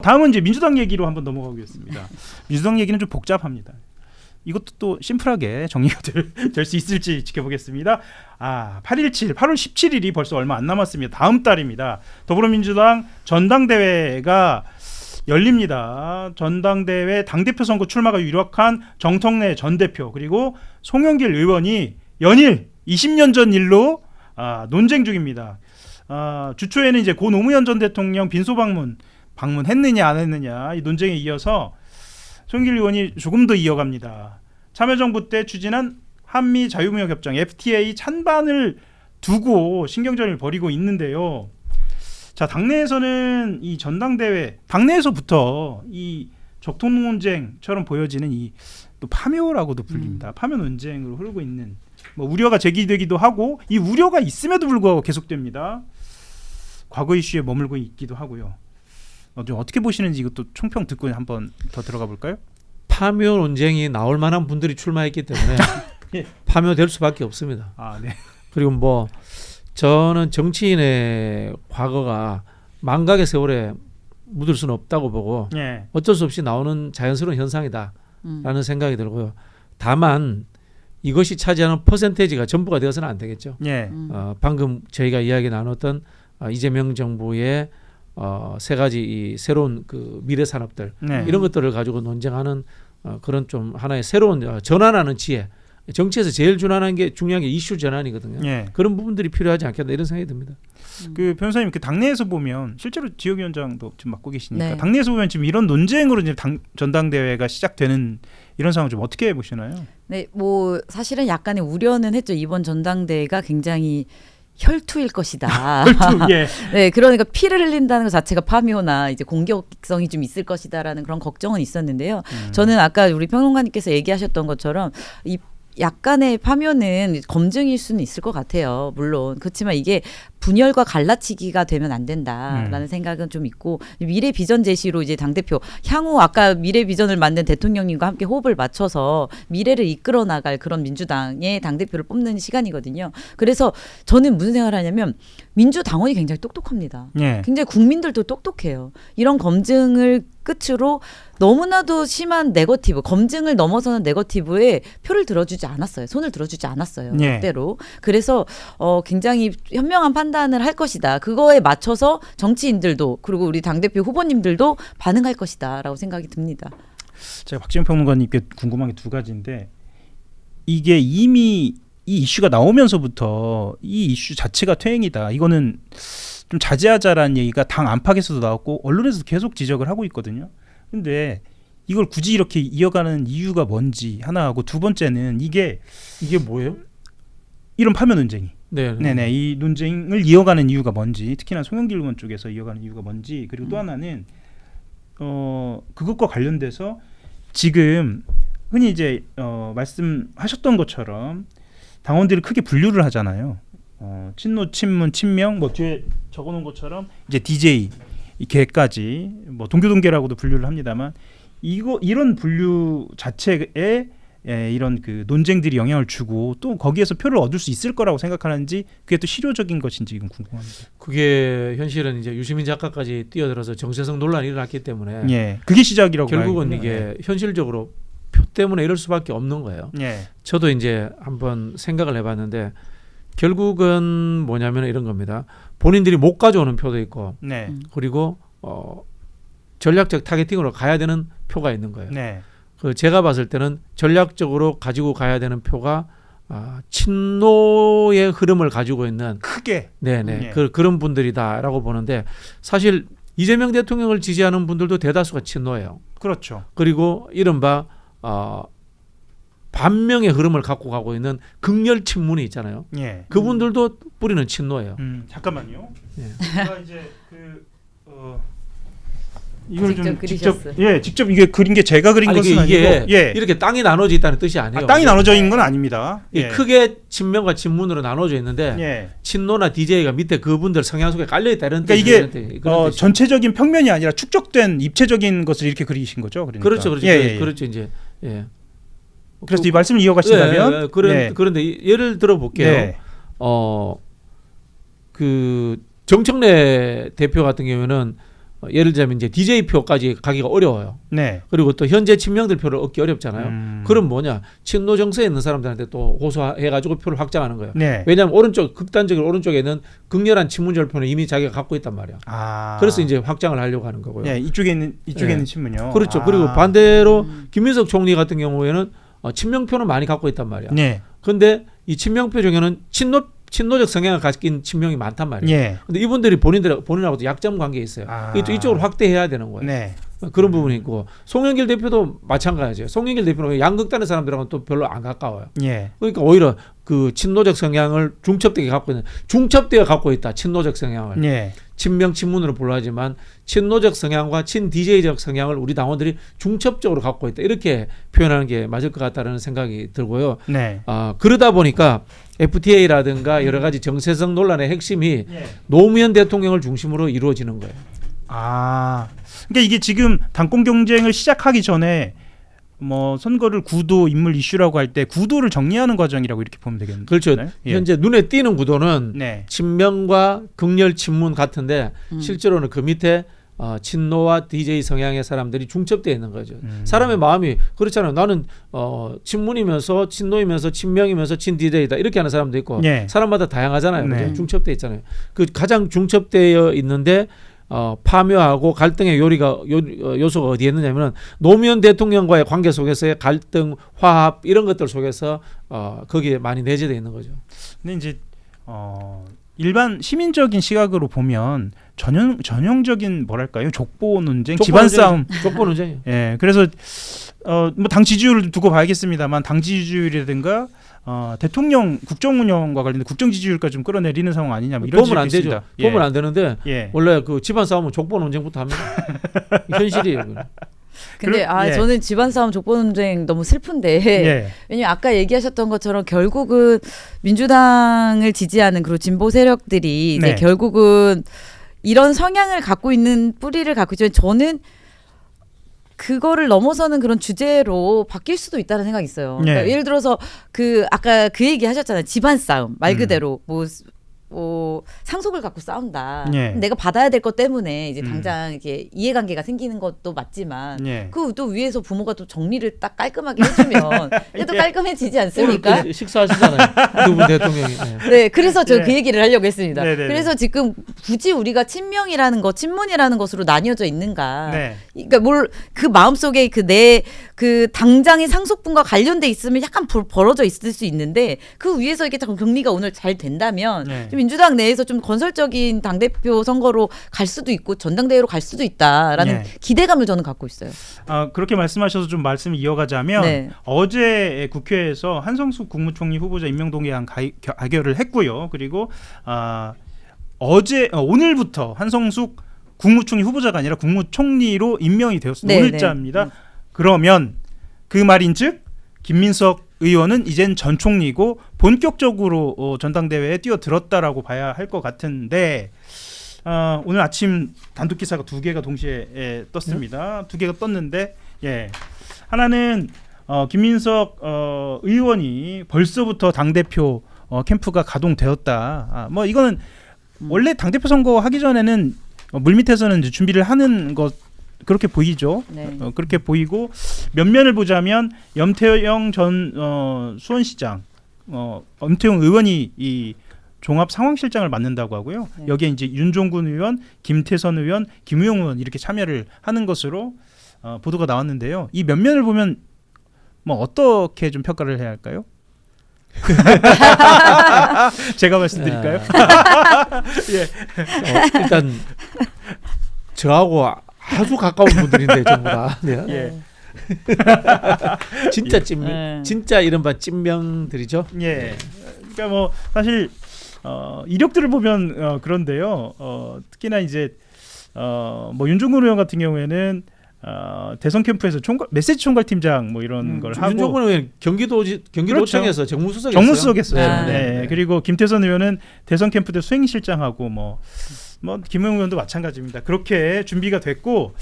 다음은 이제 민주당 얘기로 한번 넘어가겠습니다. 민주당 얘기는 좀 복잡합니다. 이것도 또 심플하게 정리가 될 수 있을지 지켜보겠습니다. 8월 17일이 벌써 얼마 안 남았습니다. 다음 달입니다. 더불어민주당 전당대회가 열립니다. 전당대회 당대표 선거 출마가 유력한 정청래 전 대표 그리고 송영길 의원이 연일 20년 전 일로 논쟁 중입니다. 주초에는 이제 고 노무현 전 대통령 빈소 방문했느냐 안 했느냐 이 논쟁에 이어서 송영길 의원이 조금 더 이어갑니다. 참여정부 때 추진한 한미 자유무역협정 FTA 찬반을 두고 신경전을 벌이고 있는데요. 자, 당내에서는 이 전당대회 당내에서부터 이 적통 논쟁처럼 보여지는 이 또 파묘라고도 불립니다. 파묘 논쟁으로 흐르고 있는 우려가 제기되기도 하고 이 우려가 있음에도 불구하고 계속됩니다. 과거 이슈에 머물고 있기도 하고요. 좀 어떻게 보시는지 이것도 총평 듣고 한번 더 들어가 볼까요? 파묘 논쟁이 나올 만한 분들이 출마했기 때문에 예. 파묘될 수밖에 없습니다. 네. 그리고 저는 정치인의 과거가 망각의 세월에 묻을 수는 없다고 보고 예. 어쩔 수 없이 나오는 자연스러운 현상이다라는 생각이 들고요. 다만 이것이 차지하는 퍼센테이지가 전부가 되어서는 안 되겠죠. 예. 방금 저희가 이야기 나눴던 이재명 정부의 세 가지 이 새로운 그 미래 산업들 이런 것들을 가지고 논쟁하는 그런 좀 하나의 새로운 전환하는 지혜. 정치에서 제일 중요한 게 이슈 전환이거든요. 예. 그런 부분들이 필요하지 않겠나 이런 생각이 듭니다. 그 변호사님 그 당내에서 보면 실제로 지역위원장도 지금 맡고 계시니까 네. 당내에서 보면 지금 이런 논쟁으로 이제 전당대회가 시작되는 이런 상황 좀 어떻게 보시나요? 네, 사실은 약간의 우려는 했죠. 이번 전당대회가 굉장히 혈투일 것이다. 혈투, 예. 네, 그러니까 피를 흘린다는 것 자체가 파묘나 이제 공격성이 좀 있을 것이다라는 그런 걱정은 있었는데요. 저는 아까 우리 평론가님께서 얘기하셨던 것처럼 이 약간의 파묘는 검증일 수는 있을 것 같아요. 물론 그렇지만 이게 분열과 갈라치기가 되면 안 된다라는 생각은 좀 있고 미래 비전 제시로 이제 당대표 향후 아까 미래 비전을 만든 대통령님과 함께 호흡을 맞춰서 미래를 이끌어 나갈 그런 민주당의 당대표를 뽑는 시간이거든요. 그래서 저는 무슨 생각을 하냐면 민주당원이 굉장히 똑똑합니다. 예. 굉장히 국민들도 똑똑해요. 이런 검증을 끝으로 너무나도 심한 네거티브, 검증을 넘어서는 네거티브에 표를 들어주지 않았어요. 손을 들어주지 않았어요. 예. 그대로. 그래서 굉장히 현명한 판단을 할 것이다. 그거에 맞춰서 정치인들도 그리고 우리 당대표 후보님들도 반응할 것이다라고 생각이 듭니다. 제가 박지원 평론가님께 궁금한 게 두 가지인데 이게 이미 이 이슈가 나오면서부터 이 이슈 자체가 퇴행이다. 이거는 좀 자제하자라는 얘기가 당 안팎에서도 나왔고 언론에서도 계속 지적을 하고 있거든요. 근데 이걸 굳이 이렇게 이어가는 이유가 뭔지 하나 하고 두 번째는 이게 뭐예요? 이런 파묘 논쟁이 네네. 이 논쟁을 이어가는 이유가 뭔지 특히나 송영길 의원 쪽에서 이어가는 이유가 뭔지 그리고 또 하나는 그것과 관련돼서 지금 흔히 이제 말씀하셨던 것처럼 당원들이 크게 분류를 하잖아요. 친노, 친문, 친명 뒤에 적어놓은 것처럼 이제 DJ 이 개까지 동교동계라고도 분류를 합니다만 이런 분류 자체에 이런 그 논쟁들이 영향을 주고 또 거기에서 표를 얻을 수 있을 거라고 생각하는지 그게 또 실효적인 것인지 이건 궁금합니다. 그게 현실은 이제 유시민 작가까지 뛰어들어서 정체성 논란이 일어났기 때문에 예, 그게 시작이라고 결국은 봐야겠네요. 이게 현실적으로 표 때문에 이럴 수밖에 없는 거예요. 예. 저도 이제 한번 생각을 해봤는데 결국은 뭐냐면 이런 겁니다. 본인들이 못 가져오는 표도 있고 네. 그리고 전략적 타겟팅으로 가야 되는 표가 있는 거예요. 네. 제가 봤을 때는 전략적으로 가지고 가야 되는 표가 친노의 흐름을 가지고 있는 크게 네네 그런 분들이다라고 보는데 사실 이재명 대통령을 지지하는 분들도 대다수가 친노예요. 그렇죠. 그리고 이른바 반명의 흐름을 갖고 가고 있는 극렬 친문이 있잖아요. 예. 그분들도 뿌리는 친노예요. 잠깐만요. 예. 제가 이제 이걸 직접 좀 그리셨어요. 직접 이게 그린 게 제가 그린 것은 이게 아니고 이렇게 땅이 나눠져 있다는 뜻이 아니에요. 땅이 나눠져 있는 건 아닙니다. 크게 친명과 친문으로 나눠져 있는데 친노나 DJ가 밑에 그분들 성향 속에 깔려 있다 이런 그러니까 뜻이에요. 이게 전체적인 평면이 아니라 축적된 입체적인 것을 이렇게 그리신 거죠. 그러니까. 그렇죠. 그렇죠. 이제 그래서 이 말씀을 이어가신다면 그런데 예를 들어 볼게요. 네. 그 정청래 대표 같은 경우에는 예를 들자면 이제 DJ 표까지 가기가 어려워요. 네. 그리고 또 현재 친명들 표를 얻기 어렵잖아요. 그럼 뭐냐? 친노 정서에 있는 사람들한테 또 호소해가지고 표를 확장하는 거예요. 네. 왜냐하면 오른쪽 극단적으로 오른쪽에 있는 극렬한 친문절 표는 이미 자기가 갖고 있단 말이야. 그래서 이제 확장을 하려고 하는 거고요. 네, 이쪽에 있는 친문요. 그렇죠. 그리고 반대로 김민석 총리 같은 경우에는 친명표는 많이 갖고 있단 말이야. 네. 근데 이 친명표 중에는 친노적 성향을 가진 친명이 많단 말이에요. 예. 근데 이분들이 본인하고도 약점 관계에 있어요. 이쪽으로 확대해야 되는 거예요. 네. 그런 부분이 있고 송영길 대표도 마찬가지예요. 송영길 대표는 양극단의 사람들하고는 또 별로 안 가까워요. 예. 그러니까 오히려 그 친노적 성향을 중첩되게 갖고 있는 중첩되어 갖고 있다. 친노적 성향을. 예. 친명 친문으로 불러하지만 친노적 성향과 친 DJ적 성향을 우리 당원들이 중첩적으로 갖고 있다. 이렇게 표현하는 게 맞을 것 같다는 생각이 들고요. 네. 그러다 보니까 FTA라든가 여러 가지 정체성 논란의 핵심이 노무현 대통령을 중심으로 이루어지는 거예요. 그러니까 이게 지금 당권 경쟁을 시작하기 전에 뭐 선거를 구도 인물 이슈라고 할 때 구도를 정리하는 과정이라고 이렇게 보면 되겠네요. 그렇죠. 예. 현재 눈에 띄는 구도는 네. 친명과 극렬 친문 같은데 실제로는 그 밑에 친노와 DJ 성향의 사람들이 중첩되어 있는 거죠. 사람의 마음이 그렇잖아요. 나는 친문이면서 친노이면서 친명이면서 친 DJ다 이렇게 하는 사람도 있고 예. 사람마다 다양하잖아요. 네. 그죠? 중첩되어 있잖아요. 그 가장 중첩되어 있는데 파묘하고 갈등의 요소가 어디에 있느냐면 노무현 대통령과의 관계 속에서의 갈등, 화합 이런 것들 속에서 거기에 많이 내재되어 있는 거죠. 근데 이제 일반 시민적인 시각으로 보면 전형적인 뭐랄까요? 족보 논쟁, 집안 싸움, 족보 논쟁이요. 예. 그래서 뭐 당 지지율을 두고 봐야겠습니다만 당 지지율이라든가 대통령 국정 운영과 관련된 국정 지지율까지 좀 끌어내리는 상황 아니냐 뭐 이런 보면 안 되죠. 있습니다. 보면 안 되는데 예. 원래 그 집안 싸움은 족보 논쟁부터 합니다. 현실이에요. 그건. 근데 예. 저는 집안 싸움 족보 논쟁 너무 슬픈데 예. 왜냐면 아까 얘기하셨던 것처럼 결국은 민주당을 지지하는 그리고 진보 세력들이 이제 네. 결국은 이런 성향을 갖고 있는 뿌리를 갖고 있지만 저는 그거를 넘어서는 그런 주제로 바뀔 수도 있다는 생각이 있어요. 그러니까 네. 예를 들어서 그 아까 그 얘기 하셨잖아요. 집안 싸움 말 그대로 뭐 상속을 갖고 싸운다. 네. 내가 받아야 될 것 때문에 이제 당장 이렇게 이해관계가 생기는 것도 맞지만 네. 그 또 위에서 부모가 또 정리를 딱 깔끔하게 해주면 또 깔끔해지지 않습니까? 오늘 식사하시잖아요. 두 분 대통령이. 네. 네, 그래서 저 네. 그 얘기를 하려고 했습니다. 네네네. 그래서 지금 굳이 우리가 친명이라는 것, 친문이라는 것으로 나뉘어져 있는가? 네. 그러니까 그 마음속에 그 당장의 상속분과 관련돼 있으면 약간 벌어져 있을 수 있는데 그 위에서 이게 정리가 오늘 잘 된다면 네. 좀 민주당 내에서 좀 건설적인 당대표 선거로 갈 수도 있고 전당대회로 갈 수도 있다라는 네. 기대감을 저는 갖고 있어요. 그렇게 말씀하셔서 좀 말씀을 이어가자면 네. 어제 국회에서 한성숙 국무총리 후보자 임명 동의안 가결을 했고요. 그리고 오늘부터 한성숙 국무총리 후보자가 아니라 국무총리로 임명이 되었습니다. 네, 오늘자입니다. 그러면 그 말인즉 김민석 의원은 이젠 전 총리고 본격적으로 전당대회에 뛰어들었다라고 봐야 할 것 같은데 오늘 아침 단독 기사가 2개가 동시에 떴습니다. 2개가 떴는데 하나는 김민석 의원이 벌써부터 당대표 캠프가 가동되었다. 뭐 이거는 원래 당대표 선거 하기 전에는 물밑에서는 이제 준비를 하는 것 그렇게 보이죠. 네. 그렇게 보이고 면면을 보자면 염태영 전 수원시장, 염태영 의원이 이 종합 상황실장을 맡는다고 하고요. 네. 여기에 이제 윤종군 의원, 김태선 의원, 김우영 의원 이렇게 참여를 하는 것으로 보도가 나왔는데요. 이 면면을 보면 뭐 어떻게 좀 평가를 해야 할까요? 제가 말씀드릴까요? 일단 저하고 아주 가까운 분들인데 전부 다. 네. 예. 진짜 진짜 이른바 찐명들이죠. 예. 그러니까 뭐 사실 이력들을 보면 그런데요. 특히나 이제 뭐 윤종근 의원 같은 경우에는 대선 캠프에서 메시지 총괄 팀장 뭐 이런 걸 하고 윤종근 의원 경기도청에서 그렇죠. 정무수석했어요. 네. 그리고 김태선 의원은 대선 캠프 때 수행실장하고 뭐 김우영 의원도 마찬가지입니다. 그렇게 준비가 됐고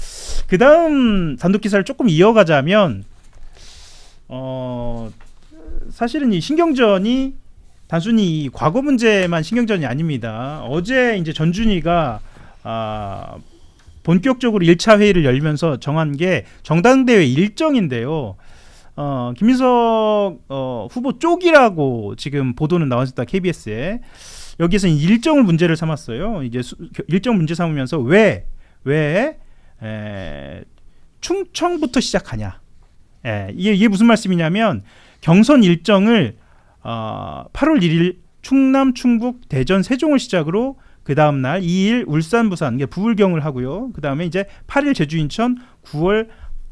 그 다음 단독 기사를 조금 이어가자면 사실은 이 신경전이 단순히 이 과거 문제만 신경전이 아닙니다. 어제 이제 전준희가 본격적으로 1차 회의를 열면서 정한 게 정당대회 일정인데요. 김민석 후보 쪽이라고 지금 보도는 나왔다 KBS에. 여기서 일정을 문제를 삼았어요. 이제 일정 문제 삼으면서 왜 충청부터 시작하냐. 이게 무슨 말씀이냐면 경선 일정을 8월 1일 충남, 충북, 대전, 세종을 시작으로 그 다음 날 2일 울산, 부산 부울경을 하고요. 그 다음에 이제 8일 제주, 인천,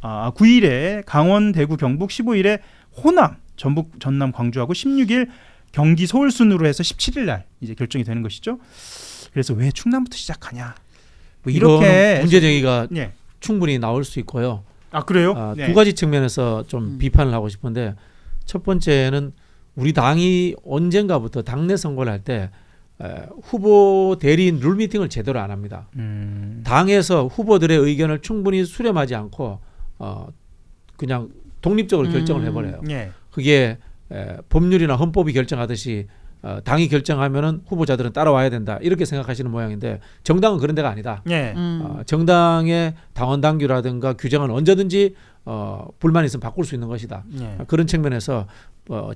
9일에 강원, 대구, 경북, 15일에 호남, 전북, 전남, 광주하고 16일 경기, 서울 순으로 해서 17일 날 이제 결정이 되는 것이죠. 그래서 왜 충남부터 시작하냐? 뭐 이렇게 문제 제기가 예. 충분히 나올 수 있고요. 아 그래요? 두 가지 측면에서 좀 비판을 하고 싶은데 첫 번째는 우리 당이 언젠가부터 당내 선거를 할 때 후보 대리인 룰 미팅을 제대로 안 합니다. 당에서 후보들의 의견을 충분히 수렴하지 않고 그냥 독립적으로 결정을 해버려요. 예. 그게 법률이나 헌법이 결정하듯이 당이 결정하면은 후보자들은 따라와야 된다 이렇게 생각하시는 모양인데 정당은 그런 데가 아니다. 예. 정당의 당원 당규라든가 규정은 언제든지 불만 있으면 바꿀 수 있는 것이다. 예. 그런 측면에서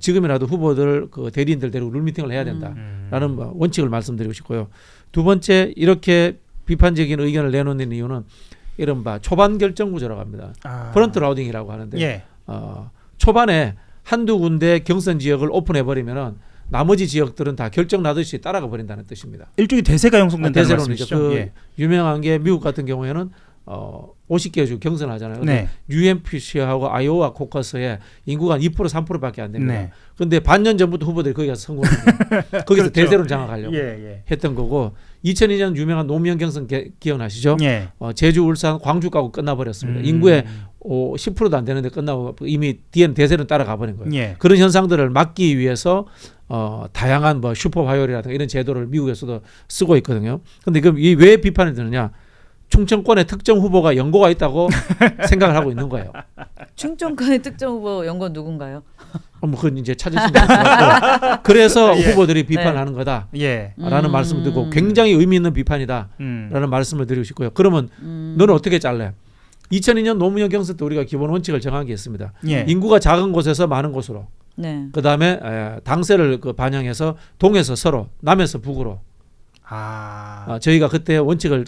지금이라도 후보들 그 대리인들 데리고 룰 미팅을 해야 된다라는 원칙을 말씀드리고 싶고요. 두 번째 이렇게 비판적인 의견을 내놓는 이유는 이른바 초반 결정 구조라고 합니다. 프런트 라우딩이라고 하는데 예. 초반에 한두 군데 경선 지역을 오픈해 버리면은 나머지 지역들은 다 결정 나듯이 따라가 버린다는 뜻입니다. 일종의 대세가 형성된다는 대세론이죠. 말씀이시죠? 예. 유명한 게 미국 같은 경우에는 50개 주 경선하잖아요. 네. UMPC하고 아이오와 코커스에 인구가 2% 3%밖에 안 됩니다. 네. 그런데 반년 전부터 후보들이 거기 가서 선거합니다. 거기서 그렇죠. 대세론 장악하려고 예. 했던 거고 2002년 유명한 노무현 경선 기억나시죠? 예. 제주, 울산, 광주 가고 끝나버렸습니다. 인구의 10%도 안 되는데 끝나고 이미 뒤에는 대세론 따라가 버린 거예요. 예. 그런 현상들을 막기 위해서 다양한 뭐 슈퍼 화요일이라든가 이런 제도를 미국에서도 쓰고 있거든요. 그런데 그럼 이 왜 비판이 드느냐? 충청권에 특정 후보가 연고가 있다고 생각을 하고 있는 거예요. 충청권의 특정 후보 연건 누군가요? 뭐 그건 이제 찾으시면 될 것 같고 그래서 예. 후보들이 비판하는 거다. 예. 라는 말씀을 드리고 굉장히 의미 있는 비판이다라는 말씀을 드리고 싶고요. 그러면 너는 어떻게 잘래? 2002년 노무현 경선 때 우리가 기본 원칙을 정한 게 있습니다. 예. 인구가 작은 곳에서 많은 곳으로. 네. 그다음에 당세를 반영해서 동에서 서로, 남에서 북으로. 저희가 그때 원칙을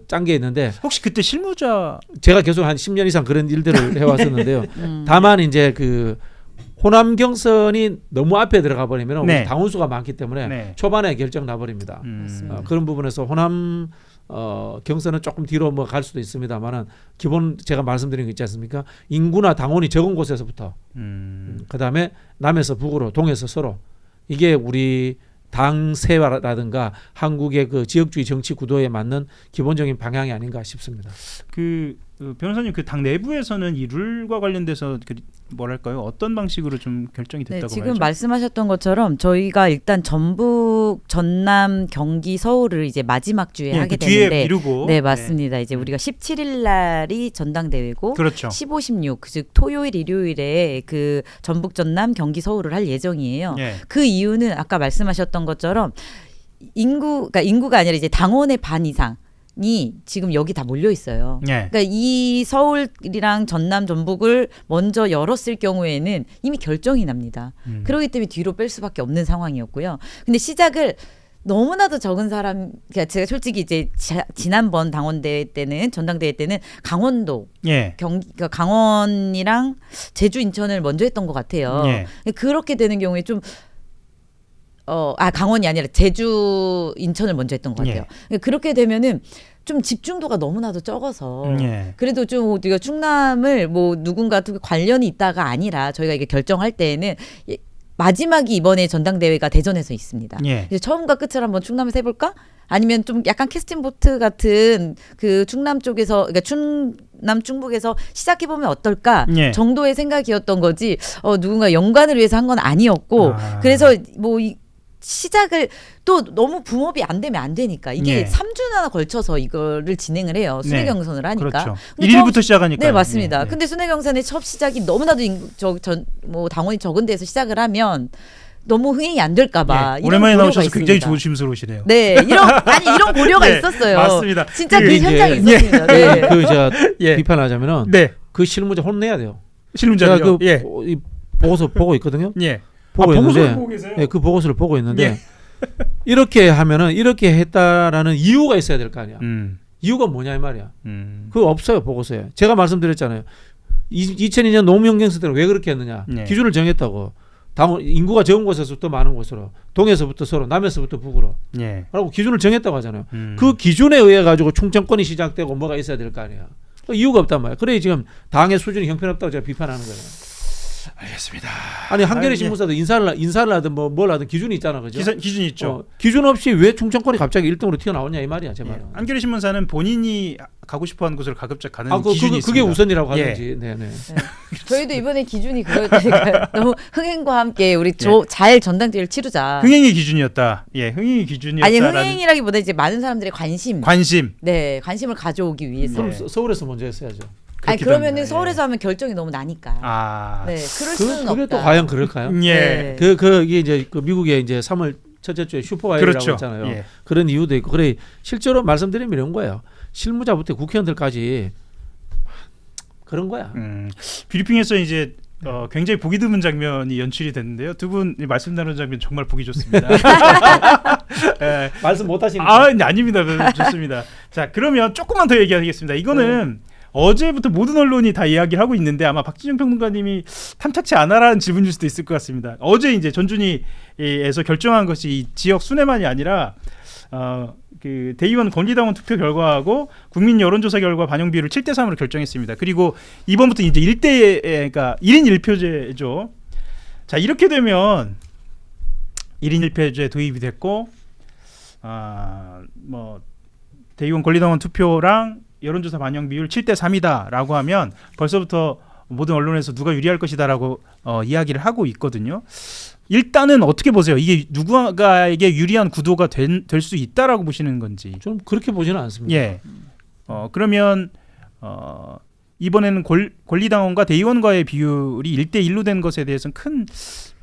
짠 게 있는데 혹시 그때 실무자 제가 계속 한 10년 이상 그런 일들을 해왔었는데요. 다만 이제 그 호남 경선이 너무 앞에 들어가 버리면 네. 당원수가 많기 때문에 네. 초반에 결정 나버립니다. 그런 부분에서 호남 경선은 조금 뒤로 뭐 갈 수도 있습니다만은 기본 제가 말씀드린 거 있지 않습니까? 인구나 당원이 적은 곳에서부터 그다음에 남에서 북으로, 동에서 서로 이게 우리 당세라든가 한국의 그 지역주의 정치 구도에 맞는 기본적인 방향이 아닌가 싶습니다. 그 변호사님 그 당 내부에서는 이 룰과 관련돼서 뭐랄까요 어떤 방식으로 좀 결정이 됐다고 지금 말이죠? 말씀하셨던 것처럼 저희가 일단 전북, 전남, 경기, 서울을 이제 마지막 주에 하게 그 뒤에 되는데 미루고 네 맞습니다. 이제 우리가 17일 날이 전당대회고 그렇죠. 15, 16 즉 토요일, 일요일에 그 전북, 전남, 경기, 서울을 할 예정이에요. 예. 그 이유는 아까 말씀하셨던 것처럼 그러니까 인구가 아니라 이제 당원의 반 이상 이 지금 여기 다 몰려 있어요. 예. 그러니까 이 서울이랑 전남, 전북을 먼저 열었을 경우에는 이미 결정이 납니다. 그렇기 때문에 뒤로 뺄 수밖에 없는 상황이었고요. 근데 시작을 너무나도 적은 사람, 그러니까 제가 솔직히 이제 지난번 당원대회 때는 전당대회 때는 강원도, 예. 그러니까 강원이랑 제주, 인천을 먼저 했던 것 같아요. 예. 그렇게 되는 경우에 좀 강원이 아니라 제주, 인천을 먼저 했던 것 같아요. 그렇게 되면은 좀 집중도가 너무나도 적어서 예. 그래도 좀 우리가 충남을 뭐 누군가 관련이 있다가 아니라 저희가 이게 결정할 때에는 마지막이 이번에 전당대회가 대전에서 있습니다. 예. 그래서 처음과 끝을 한번 충남에서 해볼까? 아니면 좀 약간 캐스팅 보트 같은 그 충남 쪽에서 그러니까 충남 충북에서 시작해 보면 어떨까 예. 정도의 생각이었던 거지. 누군가 연관을 위해서 한 건 아니었고 그래서 뭐 시작을 또 너무 붐업이 안 되면 안 되니까 이게 예. 3주나 걸쳐서 이거를 진행을 해요. 순회 경선을 하니까. 그렇죠. 근데 1일부터 시작하니까. 네, 맞습니다. 예. 근데 순회 경선의 첫 시작이 너무나도 당원이 적은 데서 시작을 하면 너무 흥행이 안 될까봐 예, 오랜만에 이런 나오셔서 고려가 굉장히 있습니다. 조심스러우시네요. 네, 이런 고려가 네, 있었어요. 맞습니다. 진짜 그 이게- 현장이 있었습니다. 네. 그 제가 예. 비판하자면은 네, 그 실무자 혼내야 돼요. 실문자요. 제가 그 예, 이 보고서 보고 있거든요. 예. 보고 보고서를 있는데 보고 계세요? 예, 그 보고서를 보고 있는데 예. 이렇게 하면은 이렇게 했다라는 이유가 있어야 될 거 아니야. 이유가 뭐냐 이 말이야. 그거 없어요 보고서에. 제가 말씀드렸잖아요. 2002년 노무현 때는 왜 그렇게 했느냐. 네. 기준을 정했다고. 인구가 적은 곳에서부터 많은 곳으로, 동에서부터 서로, 남에서부터 북으로. 예. 라고 기준을 정했다고 하잖아요. 그 기준에 의해 가지고 충청권이 시작되고 뭐가 있어야 될 거 아니야. 그 이유가 없단 말이야. 그래 지금 당의 수준이 형편없다고 제가 비판하는 거예요. 알겠습니다. 아니 한겨레 예. 신문사도 인사를 하든 뭘 하든 기준이 있잖아, 그죠? 기준이 있죠. 기준 없이 왜 충청권이 갑자기 1등으로 튀어나오냐 이 말이야, 제 예. 말은. 한겨레 신문사는 본인이 가고 싶어하는 곳을 가급적 가는 아, 기준이 있습니다. 그게 우선이라고 예. 하든지. 네네. 네. 저희도 이번에 기준이 그거니까 너무 흥행과 함께 우리 잘 전당대회를 치르자. 흥행이 기준이었다. 예, 흥행이 아니 기준이었다라는 흥행이라기보다 이제 많은 사람들의 관심, 관심. 네 관심을 가져오기 위해서. 그럼 예. 서울에서 먼저 했어야죠. 아니 그렇기도 그러면은 합니다. 서울에서 하면 결정이 너무 나니까. 아, 네, 그럴 수는 그게 없다. 또 과연 그럴까요? 예, 네. 이게 이제 그 미국의 이제 3월 첫째 주에 슈퍼와이라고 그렇죠. 했잖아요. 예. 그런 이유도 있고, 그래 실제로 말씀드리면 이런 거예요. 실무자부터 국회의원들까지 그런 거야. 브리핑에서 이제 굉장히 보기 드문 장면이 연출이 됐는데요. 두 분 말씀 나누는 장면 정말 보기 좋습니다. 예. 말씀 못 하시니까. 아닙니다. 좋습니다. 자, 그러면 조금만 더 얘기하겠습니다. 이거는 어제부터 모든 언론이 다 이야기를 하고 있는데 아마 박진영 평론가님이 탐탁치 않아라는 질문일 수도 있을 것 같습니다. 어제 이제 전준위에서 결정한 것이 이 지역 순회만이 아니라 그 대의원 권리당원 투표 결과하고 국민 여론조사 결과 반영 비율을 7대3으로 결정했습니다. 그리고 이번부터 이제 1대 그러니까 1인 1표제죠. 자, 이렇게 되면 1인 1표제 도입이 됐고 뭐 대의원 권리당원 투표랑 여론조사 반영 비율 7대3이다라고 하면 벌써부터 모든 언론에서 누가 유리할 것이다라고 이야기를 하고 있거든요. 일단은 어떻게 보세요? 이게 누군가에게 유리한 구도가 될 수 있다라고 보시는 건지. 좀 그렇게 보지는 않습니다. 예. 그러면 이번에는 권리당원과 대의원과의 비율이 1대1로 된 것에 대해서는 큰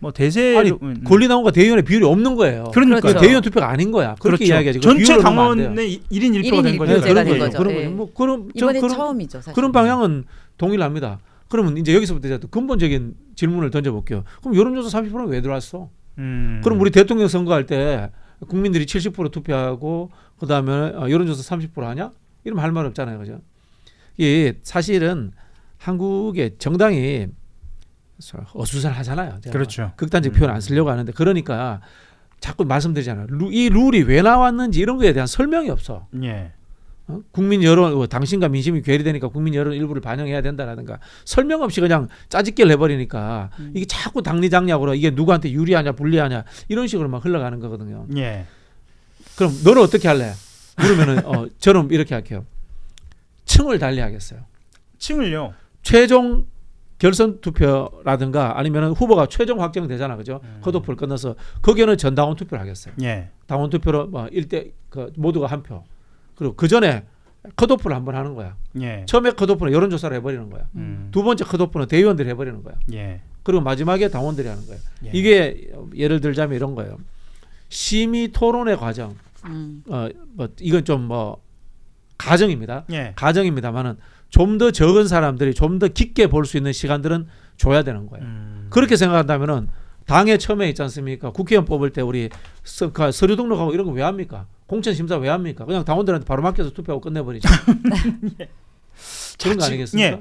뭐 대세 아니 권리당원과 대의원의 비율이 없는 거예요. 그러니까요. 그 대의원 투표가 아닌 거야. 그렇게 그렇죠. 이야기하지. 전체 당원의 1인 1표가 된 1인 거죠. 1표제가 그런 된 거죠. 거죠. 그런 예. 거죠. 뭐 그런 이번엔 처음이죠, 사실. 그런 방향은 동일합니다. 그러면 이제 여기서부터 이제 또 근본적인 질문을 던져볼게요. 그럼 여론조사 30%는 왜 들어왔어? 그럼 우리 대통령 선거할 때 국민들이 70% 투표하고 그다음에 여론조사 30% 하냐? 이러면 할 말 없잖아요, 그죠? 이게 사실은 한국의 정당이 어수선하잖아요. 제가 그렇죠. 극단적 표현 안 쓰려고 하는데 그러니까 자꾸 말씀드리잖아요. 이 룰이 왜 나왔는지 이런 거에 대한 설명이 없어. 예. 국민 여론, 당신과 민심이 괴리되니까 국민 여론 일부를 반영해야 된다라든가 설명 없이 그냥 짜집기를 해버리니까 이게 자꾸 당리장략으로 이게 누구한테 유리하냐 불리하냐 이런 식으로 막 흘러가는 거거든요. 예. 그럼 너는 어떻게 할래? 그러면은 저는 이렇게 할게요. 층을 달리하겠어요. 층을요. 최종 결선 투표라든가 아니면 후보가 최종 확정되잖아, 그죠? 컷오프를 끝나서 거기에는 전당원 투표를 하겠어요. 예. 당원 투표로 뭐 1대 모두가 한 표. 그리고 그 전에 컷오프를 한번 하는 거야. 예. 처음에 컷오프는 여론조사를 해버리는 거야. 두 번째 컷오프는 대의원들이 해버리는 거야. 예. 그리고 마지막에 당원들이 하는 거예요. 예. 이게 예를 들자면 이런 거예요. 심의 토론의 과정. 뭐 이건 좀 뭐 가정입니다. 예. 가정입니다만은 좀 더 적은 사람들이 좀 더 깊게 볼 수 있는 시간들은 줘야 되는 거예요. 그렇게 생각한다면은 당에 처음에 있지 않습니까? 국회의원 뽑을 때 우리 서류 등록하고 이런 거 왜 합니까? 공천 심사 왜 합니까? 그냥 당원들한테 바로 맡겨서 투표하고 끝내버리죠. 그런 거 아니겠습니까? 예.